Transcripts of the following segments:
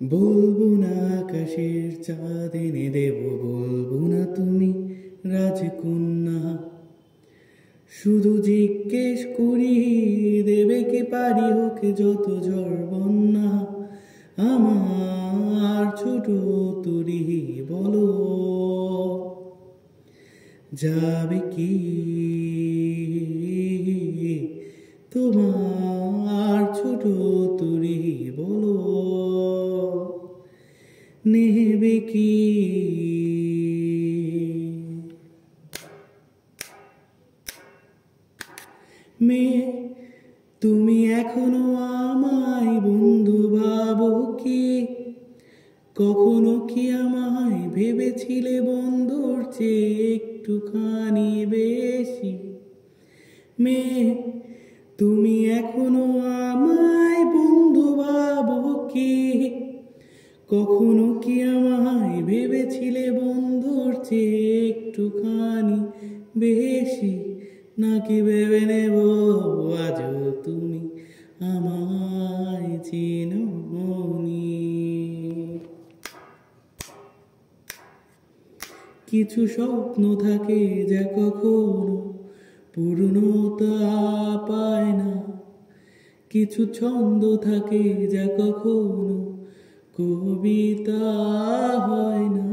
বলবো না আকাশের চাঁদ এনে দেব, বলবো না তুমি রাজকন্যা। শুধু জিজ্ঞেস করি, দেবে কি পারি হোক যত ঝড় বন্যা। আমার ছোট তরি বলো, যাবে কি তোমার ছোট তরি বলো, নেবে কি? মেয়ে তুমি এখনো আমায় বন্ধু ভাবো কি? কখনো কি আমায় ভেবেছিলে বন্ধুর চেয়ে একটুখানি বেশি? মেয়ে তুমি এখনো আমায় বন্ধু ভাবো কি? কখনো কি আমায় ভেবেছিলে বন্ধুর চেয়ে একটুখানি বেশি? নাকি ভেবে নেব আজও তুমি আমায় চিনোনি? কিছু স্বপ্ন থাকে যা কখনো পূর্ণতা পায় না, কিছু ছন্দ থাকে যা কখনো কবিতা হয় না।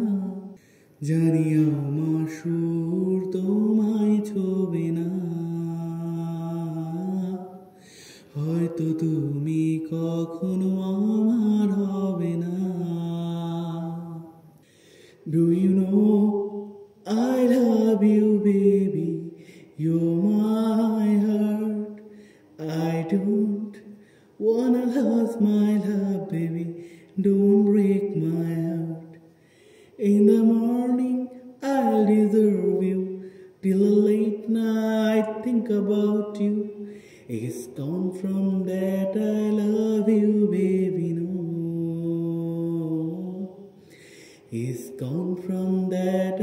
জানি আমার সুর তোমায় ছোবে না, হয়তো তুমি কখনো আমার হবে না। Do you know I love you, baby? You're my heart. I don't wanna lose my love, baby. Don't break my heart. In the morning, I'll deserve you. Till the late night, think about you. It's gone from that I love you, baby, no. It's gone from that